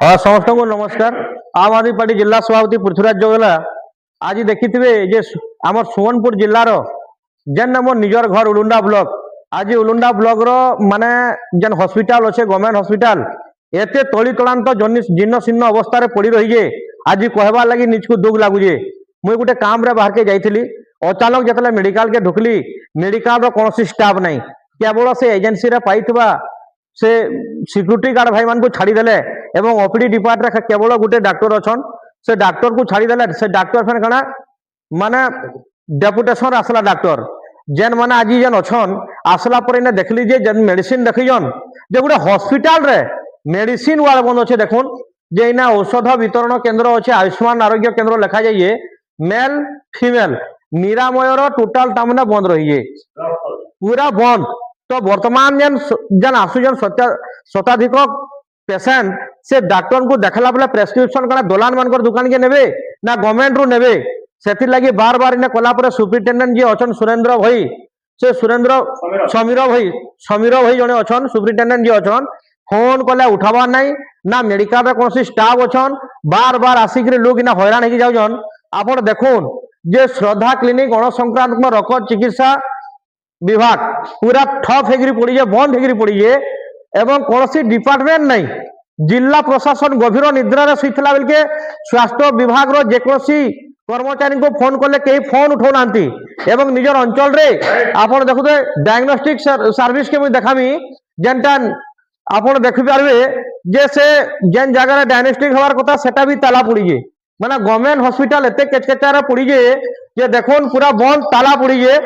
समस्त को नमस्कार। आम आदमी पार्टी जिला सभापति पृथ्वीराज जोगला आज देखिए आम सुवर्णपुर जिलार जेन आम निजर घर उलुंडा ब्लॉक आज उलुंडा ब्लॉक रो माने जेन हॉस्पिटल अच्छे गवर्नमेंट हॉस्पिटल एते तली तलांत जीर्ण शीर्ण अवस्था पड़ी रही जे आज कहबार लगी निजको दुख लगुचे। मुई गोटे काम रे बाहर के जाइली अचानक जिते मेडिकल के ढुकली मेडिकल कौन स्टाफ नहीं केवल से एजेंसी रे पाइथिबा से सिक्यूरीटी गार्ड भाई मान को छाड़ीदेले एवं ओपीडी डिपार्टमेंट केवल गोटे डाक्टर अच्छन से डाक्टर को छाड़ीदेले से डाक्टर फेन कणा माने डेपुटेशन आसला डाक्टर जेन माने आज जेन अच्छन आसला पर इने देखली जे जेन मेडिसिन देखिजन जे गोटे हॉस्पिटल रे मेडिसिन वाला बंद अच्छे देखुन जे इना औषध वितरण केंद्र अच्छे आयुष्मान आरोग्य केंद्र लिखा जाइए मेल फीमेल निरामयर टोटाल तामने बंद रही पूरा बंद। तो वर्तमान जेन जेन आसुजन शताधिक पेसेंट से डॉक्टर को देखला बेले प्रेस्क्रिप्शन कना दलान मानकर दुकान के नेबे ना गवर्नमेंट रू नेबे सेति लगी बार बार इने कला पर सुपरिटेंडेंट जी अछन सुरेंद्र भाई से सुरेंद्र समीर भाई जने अछन सुपरिटेंडेंट जी अछन फोन कले उठाबार नहीं ना मेडिकल रे कोनसी स्टाफ अछन बार बार आसिक लोग इना हैरान हो जाउजन। आपण देखुन जे श्रद्धा क्लिनिक अणसंक्रांत रक्त चिकित्सा विभाग पूरा ठप हेगिरी पड़ी है बंद हेगिरी पड़ी है एवं कौन सी डिपार्टमेंट नहीं जिला प्रशासन गभीर निद्रा रे सुइतला बेल के स्वास्थ्य विभाग रो जेकोसी कर्मचारी को फोन कले कहीं फोन उठौ नांती एवं निजर अंचल रे आपण देखुते डायग्नोस्टिक सर्विस के मुई देखामी जेनटा आपण देखि पारबे जे से जेन जगह रे डायग्नोस्टिक हवार कथा सेटा भी ताला पड़ी जे माने गवर्नमेंट हॉस्पिटल एते केचकेचारा पड़ी जे देखुन पूरा बंद ताला पड़ी जे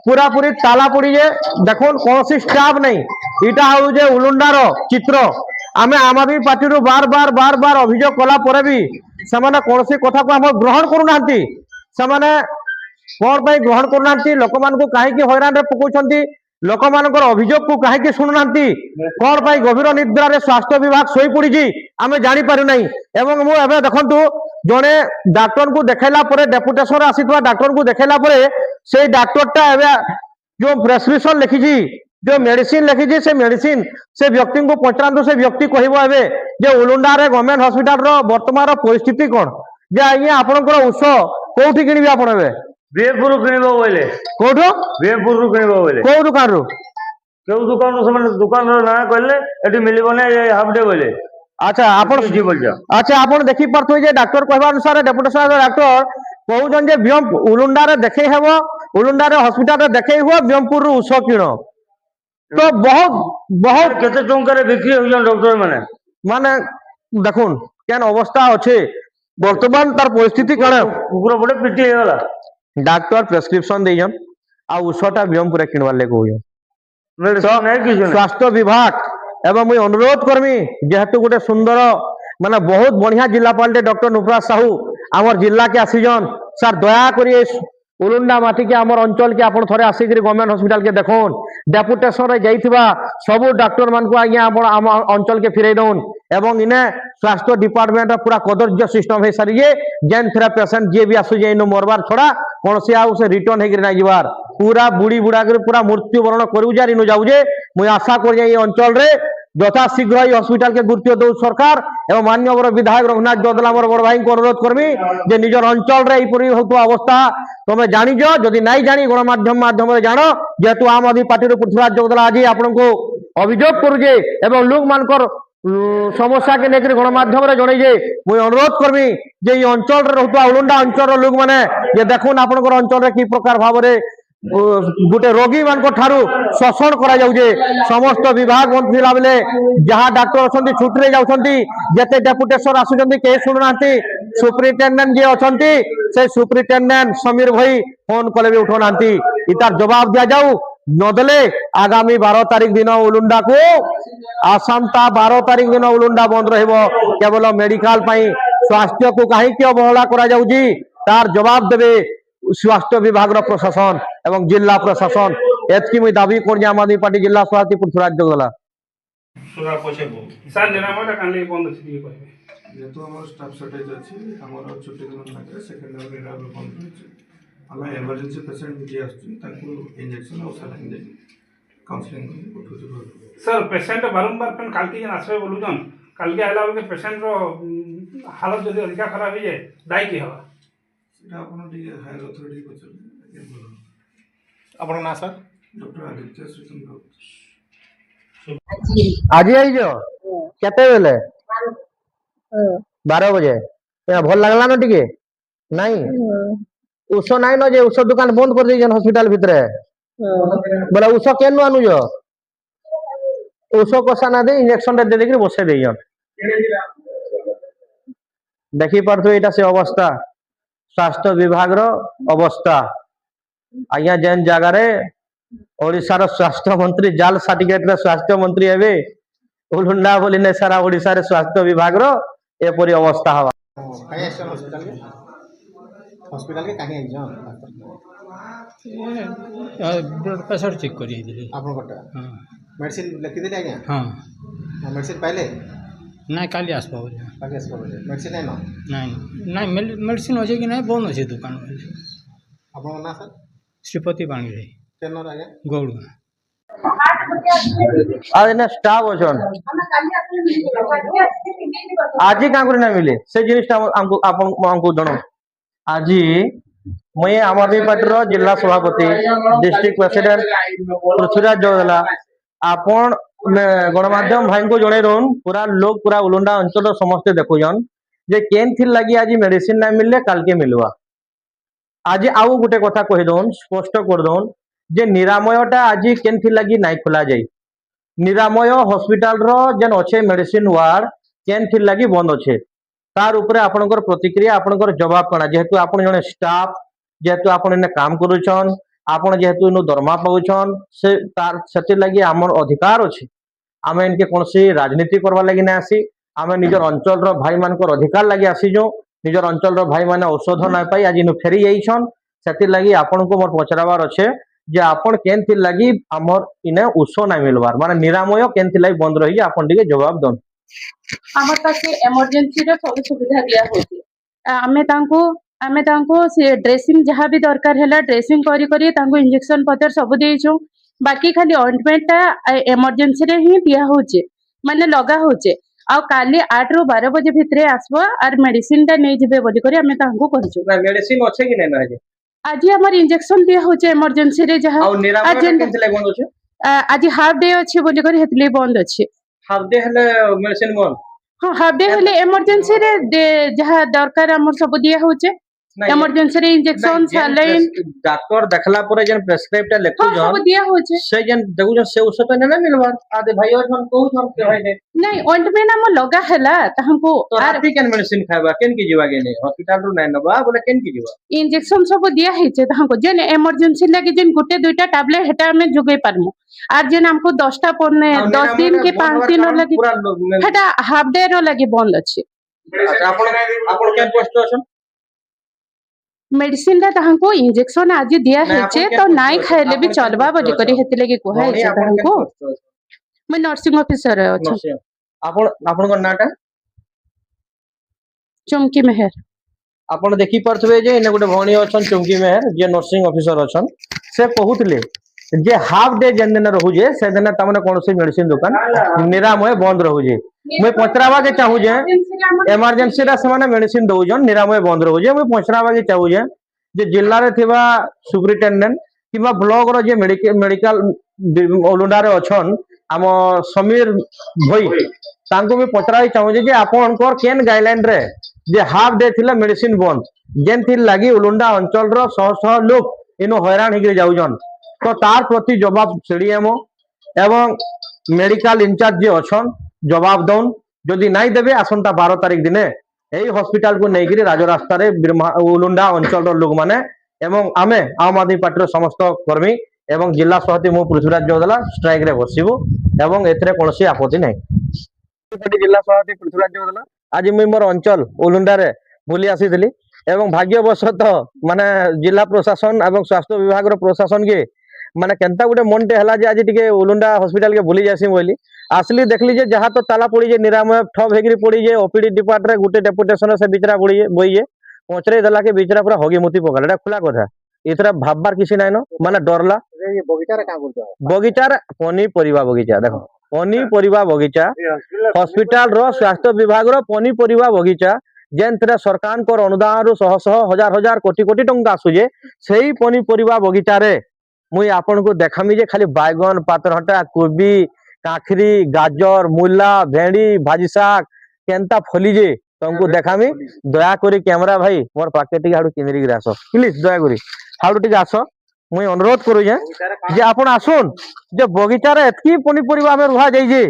पूरा पूरी ताला पड़ी जे देखुन कौन सी स्टाफ नहीं इटा हउ जे उलुंडार चित्र आमे आम आदमी पार्टी रू बार बार बार बार अभियोग कला परे भी समाने कौन सी कथा को हम ग्रहण करू नांती समाने कोन पई ग्रहण करू नांती लोक मान को काहे की हैरान रे पकोचंती लोक मानकर अभियोग को काहे की सुनु नांती कोन पई गभीर निद्रा रे स्वास्थ्य विभाग सोई पड़ी जी आमे जानि पारु नहीं एवं मु एबे देखंतु जने डॉक्टर को देखैला परे डेपुटेशन आसीतवा डॉक्टर को देखैला परे से डॉक्टरटा एबे जो प्रेस्क्रिप्शन लिखी जी जो मेडिसिन लिखी जी से मेडिसिन से व्यक्ति को पचारंतु से व्यक्ति कहबो एबे जे उलुंडा रे गवर्नमेंट हॉस्पिटल रो वर्तमान परिस्थिति कोन जे आज्ञा आपनकर औष कोठी किनिबे आपण एबे बीएमपुर किनिबो बोले कोठो बीएमपुर किनिबो बोले को दुकान रो केउ दुकान रो समान दुकान रो ना कहले एटी मिलिबो ने हाफ डे बोले। अच्छा आपण जी बोल जा अच्छा आपण देखि परथु जे डॉक्टर कहबा अनुसार डेपुटेशन डॉक्टर कहउजन जे बियम उलुंडा रे देखै हेबो उलुंडा रे हॉस्पिटल रे देखै हुआ बियमपुर रो उस किनो तो बहुत बहुत केते टंका रे बिक्री होजन डॉक्टर माने माने देखुन केन अवस्था अछि वर्तमान तार परिस्थिति कण कुकुर बड़े पिटी हेगला डॉक्टर प्रेस्क्रिप्शन देजन आ उषटा बियमपुर किनवार ले कहउजन मेडिसिन नहीं किछ स्वास्थ्य विभाग एवं मुझे अनुरोध करमी जेहेतु गोटे सुंदर माने बहुत बढ़िया जिलापाल डॉक्टर नुपुरा साहू आमर जिला के आसीजन सर दया करी उलुंडा माटी के आमर अंचल के आपण थरे आसिक गवर्नमेंट हॉस्पिटल के देखुन डेपुटेशन रे जाइथिबा सबु डॉक्टर मान को आज्ञा आम अंचल के फिरई दउन एवं इने स्वास्थ्य डिपार्टमेंट पूरा कदर्य सिस्टम है सारिए जेन थरा पेशेंट जे भी आसु जे मरबार छड़ा कौन से आउ से रिटर्न हेगिर ना जिबार पूरा बुड़ी बुड़ा कर पूरा मृत्युवरण करू जा इनु जाऊ जे मुई आशा कर जे अंचल रे यथा शीघ्र ये हॉस्पिटल के गुरुत्व दौ सरकार एवं माननीय विधायक रघुनाथ जोदला मोर बड़ भाई को अनुरोध करमी जे निजर अंचल रे इपरि होतो अवस्था तुम जानी जो जदि नहीं जानी गणमाध्यम माध्यम रे जानो जेतु आम आदमी पार्टी रो पृथ्वीराज जोदला आज आपन को अभियोग करू जे एवं लोक मानकर समस्या के लेकर गणमाध्यम रे जणै जे मुई अनुरोध करमी जे ई अंचल रे रहतो उलुंडा अंचल रो लोक माने जे देखुन आपनकर अंचल रे की प्रकार भाव रे गोटे रोगी मान ठारू शोषण करा जाउजे समस्त विभाग बंद थिला बेले जहां डॉक्टर अछंती छुट्टी रे जाउछंती जेते डेपुटेशन आसुछंती के सुननांती सुपरिटेंडेंट जे अछंती से सुपरिटेंडेंट समीर भाई फोन कले भी उठोनांती इतार जवाब दिया जाऊ नदेले आगामी 12 तारीख दिन उलुंडा को आसंता 12 तारीख दिन उलुंडा बंद रहबो केवल मेडिकल पई स्वास्थ्य को काहे के अवहेला करा जाउजी तार जवाब देबे स्वास्थ्य विभाग प्रशासन एवं जिला प्रशासन एतकी मुई दाबी कर आम आदमी पार्टी जिला सभापति पृथ्वीराज जोगला सुरा पछे सर निरामयटा कानले बंद अछि दिए कहबे जेतु हमर स्टाफ शॉर्टेज अछि हमर छुट्टी दिन लागे सेकंड लेवल निरामय बंद अछि हमें इमरजेंसी पेशेंट जे आछि ताकू इंजेक्शन और सलाइन दे काउंसलिंग उठुछु सर पेशेंट बारंबार पेन कालती जन आसबे बोलुजन কালকে আইলা বেলকে পেসেন্টর হালত যদি ଅଧିକା ଖରାପ ହେଇଯାଏ ଦାୟୀ କିଏ ହେବା? সেটা আপনার টিকে হায়ার অথরিটি পচারবে আগে বলুন। আপনার না স্যার? ডক্টর আদিত্য শ্রীচন্দ্র রাউত। আজি আইছ কেতে বেলে 12 বজে ভাল লাগলা না টিকে নাই উষ নাই ন যে উষ দোকান বন্ধ করে দিয়েছেন হসপিটাল ভিতরে বলে উষ কেন আনুছ উষ কষা না দিয়ে ইঞ্জেকশন দে ଦେଇକି বসে ଦେଇଛন দেখি পারথ এটা সে অবস্থা স্বাস্থ্য বিভাগর অবস্থা আজ্ঞা যেন জায়গায় ওড়িশার স্বাস্থ্য মন্ত্রী জাল সার্টিফিকেট রে স্বাস্থ্য মন্ত্রী হেবে উলুন্ডা বলি না সারা ওড়িশার স্বাস্থ্য বিভাগর এপরি অবস্থা হওয়া कहीं आइछन हॉस्पिटल के कहीं आइछन ब्लड प्रेशर चेक करी दिली आपन कोटा हाँ मेडिसिन लिखि देले आज्ञा हाँ मेडिसिन पाइले नहीं काली आसपा बोले बाकी आस बोले मेडिसिन है ना नहीं नहीं मेडिसिन अच्छे कि नहीं बंद अच्छे दुकान बोले आपन ना सर श्रीपति पाणी रे केन आज्ञा गौड़ আর এনে স্টাফ অছন আজি কাঁ করে না মিলে সে জিনিসটা আমকু আপন আমকু জনো আজি মই আম আদমি পার্টির जिला सभापति डिस्ट्रिक्ट प्रेसिडेंट पृथ्वीराज जोगला আপন गणमाध्यम भाई को जणे दउन पूरा लोग पूरा उलुंडा अंचल समस्त देखुजन जे केन थिल लगी आज मेडिसिन ना मिलले काल के मिलवा आज आउ गुटे कथा कहि दउन स्पष्ट कर दउन जे निरामयटा आज केन थिल लगी नाइ खोला जाई निरामय हॉस्पिटल रो जेन अच्छे मेडिसिन वार्ड केन थिल लगी बंद अच्छे तार ऊपर आपनकर प्रतिक्रिया आपनकर जवाब कणा जेहेतु आपन जने स्टाफ जेहेतु आपन इने काम करूछन आपन जेहेतु इनो दरमा पाउछन से तार सेति लगी हमर अधिकार अछि आमे इनके कोनसी राजनीति करबा लगी ना आसी आमे निजर अंचल रो भाई मानकर अधिकार लगी आसी जो निजर अंचल रो भाई माने औषध ना पाई आज इनो फेरी जाइछन सेति लगी आपन को मोर पचराबार अछि जे आपन केनथि लगी हमर इने उष ना मिलबार माने निरामय केनथि लगी बंद रही आपन टिके जवाब दन আমার কাছে এমার্জেন্সি র সব সুবিধা দিয়া হচ্ছে आमे तांको से ड्रेसिंग जहाँ भी दरकार है ड्रेसिंग करी करी तांको इंजेक्शन पतर सब देइछु बाकी खाली ऑइंटमेंट टा एमरजेंसी रे ही दिया होचे माने लगा होचे आ काली 8 ରୁ 12 बजे भितरे आसबो आर मेडिसिन टा नै जिबे बोली करी आमे तांको कहछु मेडिसिन अछि कि नै ना जे आज हमर इंजेक्शन दिया होचे एमरजेंसी रे जहाँ आ निरामय केनथि लगी बंद अछि आज हाफ डे अछि बोली करी हेतले बंद अछि हाफ डे हले मेडिसिन बंद हाँ हाफ डे हेले एमरजेंसी रे जहाँ दरकार हमर सब दिया होचे एमरजेंसी रे इंजेक्शन सलाइन डॉक्टर देखला परे जन प्रेस्क्राइब टा लेखु हाँ जन सब दिया होचे से जन देखु जन से औषध तो ना मिलबार आदे भाई और हम कहू हम के भाई दे नहीं ऑइंटमेंट हम लगा हैला त हमको तो राती केन मेडिसिन खाबा केन की जीवा के नहीं हॉस्पिटल रो नै नबा बोले केन की जीवा इंजेक्शन सब दिया हेचे त हमको जेन एमरजेंसी लागि जेन गुटे दुइटा टैबलेट हेटा हमें जुगै पारमु आर जेन हमको 10टा पने 10 दिन के 5 दिन लागि हेटा हाफ डे रो लागि बंद अछि आपण केन पोस्ट अछन मेडिसिन ता हमको इंजेक्शन आज दिया हेचे तो नाइ खाइले भी चलबा बोली करी हेते लागि कोहा हेचे त हमको मैं नर्सिंग ऑफिसर अछि आपण को नाटा चुमकी मेहर आपण देखि परथबे जे इने गुटे भौणी अछन चुमकी मेहर जे नर्सिंग ऑफिसर अछन से कहूतले जे हाफ डे जेन दिन रहू जे से दिन तमने कोनसी मेडिसिन दुकान निरामय बंद रहू जे मैं पचरावा के चाहू जे इमरजेंसी रा समान मेडिसिन दउजन निरामय बंद रहू जे मैं पचरावा के चाहू जे जिल्ला रे थिबा सुपरिटेंडेंट किबा ब्लॉक रो जे मेडिकल ओलुंडा रे अछन हम समीर भई तांको भी पचराई चाहू जे आपनकर केन गाइडलाइन रे जे हाफ डे थिला मेडिसिन बंद जेन थिल लागि उलुंडा अंचल रो सह सह लोग इनो हैरान हिगरे जाउजन तो तार प्रति जवाब सीडीएमओ एवं मेडिकल इंचार्ज जे अछन जवाब दउन जदि नाइ देबे आसंता 12 तारिख दिने एई हॉस्पिटल को नेगिरी राजरास्ता रे उलुंडा अंचल रो लोग माने एवं आमे आम आदमी पार्टी समस्त कर्मी एवं जिला सभापति मु पृथ्वीराज जोगला स्ट्राइक रे बसिबो एवं एथरे कोनोसी आपत्ति नै जिला सभापति पृथ्वीराज जोगला आज मुई मोर अंचल उलुंडा रे बुली आसीथिली एवं भाग्यवशत माने जिला प्रशासन एवं स्वास्थ्य विभाग रो प्रशासन के माने केनता गुटे मनटे हला जे आज टिके उलुंडा हॉस्पिटल के भूली जासी बोली आसली देखली जे जहाँ तो ताला पड़ी जे निरामय ठप हेगिरी पड़ी जे ओपीडी डिपार्ट रे गुटे डेपुटेशन से बिचरा पड़ी जे बोई जे पचरे दला के बिचरा पूरा हगी मुती पकला एटा खुला कथा इतरा भाबबार किसी नाइनो माने डरला ये बगीचा रे का बोलतो बगीचार पनी परिबा बगीचा देखो ପନିପରିବା ବଗିଚା ହସ୍ପିଟାଲ ର ସ୍ୱାସ୍ଥ୍ୟ ବିଭାଗ ର ପନିପରିବା ବଗିଚା ଯେନ୍ଥିରେ ସରକାରଙ୍କର ଅନୁଦାନରୁ ଶହ ଶହ ହଜାର ହଜାର କୋଟି କୋଟି ଟଙ୍କା ଆସୁଛେ ସେଇ ପନିପରିବା ବଗିଚାରେ ମୁଇଁ ଆପଣଙ୍କୁ ଦେखाମି ଯେ ଖାଲି ବାଇଗଣ ପାତରଘଣ୍ଟା କୋବି କାଖରି ଗାଜର ମୂଲା ଭେଣ୍ଡି ଭାଜି ଶାଗ କେନ୍ତା ଫଲିजे तुमको देखामी दया करी कैमरा भाई मोर पाके टिके हाडू केंद्री आस प्लीज दया करी हाडू टिके आस मुई अनुरोध करू जे आपण आसुन जे बगीचा रे एतकी पनीपरिबा हमें रुहा जाई जे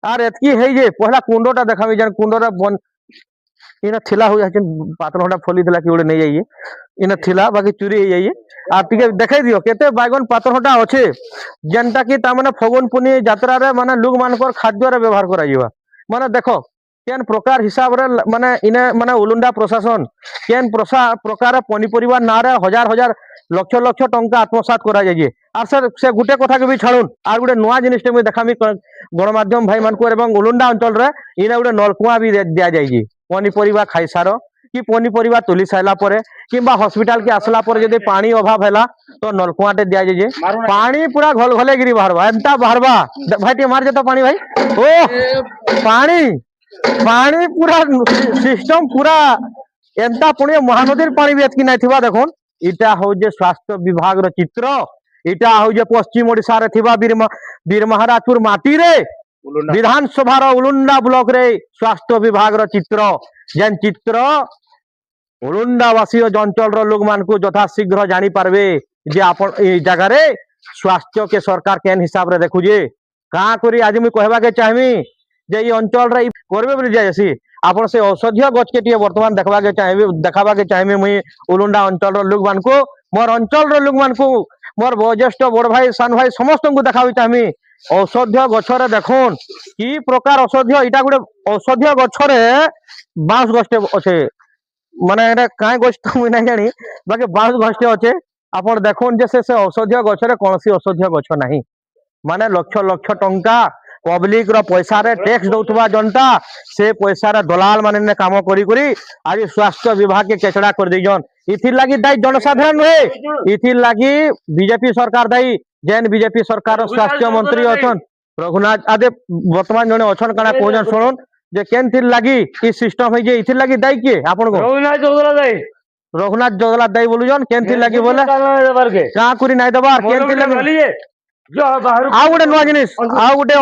आर एतकी हेई जे पहला कुंडोटा देखामी जन कुंडोरा बन इना थिला हो जाचे पातरघंटा फली थिला कि ओडे नै जाइए इना थिला बाकी चोरी हो जाइए आ टिके देखाई दियो केते बैगन पातरघंटा अच्छे जेनटा कि ता माने फगुन पुनी यात्रा रे माने लोग मानकर खाद्य रे व्यवहार करा जिवा माने देखो केन प्रकार हिसाब रे माने इने माने उलुंडा प्रशासन केन प्रकार पनीपरिबा ना रे हजार हजार लक्ष लक्ष टंका आत्मसात करा जाइए आर सर से गुटे कथा के भी छाड़ुन आर गुटे नुआ जिनिस मुई देखामी गणमाध्यम भाई मानकर एवं उलुंडा अंचल रे इने गुटे नलकुआ भी दिया जाइए पनीपरिबा खाई सार कि पनीपरिबा तुली साइला परे किंबा हॉस्पिटल के आसला परे जदि पानी अभाव हैला तो नलकुआटे दिया जाइए पानी पूरा घोल घोले गिरी बाहरबा एंता बाहरबा भाई टे मार जेतो पानी भाई ओ पानी पानी पूरा सिस्टम पूरा एंता पुणे महानदीर पानी भी एतकी नहीं थिबा देखोन इटा हो जे स्वास्थ्य विभाग रो चित्र इटा हो जे पश्चिम ओडिसा रे थिबा बीरमहाराजपुर माटी रे विधानसभा रो उलुंडा ब्लॉक रे स्वास्थ्य विभाग रो चित्र जेन चित्र उलुंडावासी अंचल रो लोग मान को यथा शीघ्र जानी पारबे जे आपण ए जगह रे स्वास्थ्य के सरकार केन हिसाब रे देखु जे का करी आज मुई कहबा के चाहमी जे ई अंचल रे करबे बोली जायसी आपण से औषधीय गछ के टिए वर्तमान देखाबा के चाहमी मुई उलुंडा अंचल रो लोग मान को मोर अंचल रो लोग मान को मोर वयोज्येष्ठ बड़ भाई सान भाई समस्त को देखाबी चाहमी औषधीय गछरे देखुन की प्रकार औषधीय इटा गुटे औषधीय गछरे बांस गछटे अच्छे माने एटा काई गछ तो मुई नै जानी बाकी बांस गछटे अच्छे आपण देखुन जे से औषधीय गछरे कोनसी औषधीय गछ नाही माने लक्ष लक्ष टंका पब्लिक रो पैसा रे टैक्स दउतबा जनता से पैसा रे दलाल माने ने काम करी करी आज स्वास्थ्य विभाग के केचड़ा कर दै जन इथि लागि दाई जनसाधारण रे इथि लागि बीजेपी सरकार दाई जेन बीजेपी सरकार स्वास्थ्य मंत्री अछन रघुनाथ आदे वर्तमान जने अछन काना कोजन सुनन जे केन थिर लागि ई सिस्टम है जे इथि लागि दाई के आपन को रघुनाथ जोगला दाई बोलुजन केन थिर लागि बोले का करी नाइ दबार केन थिर लागि जो बाहर आ गुटे नुआ जिनिस आ गुटे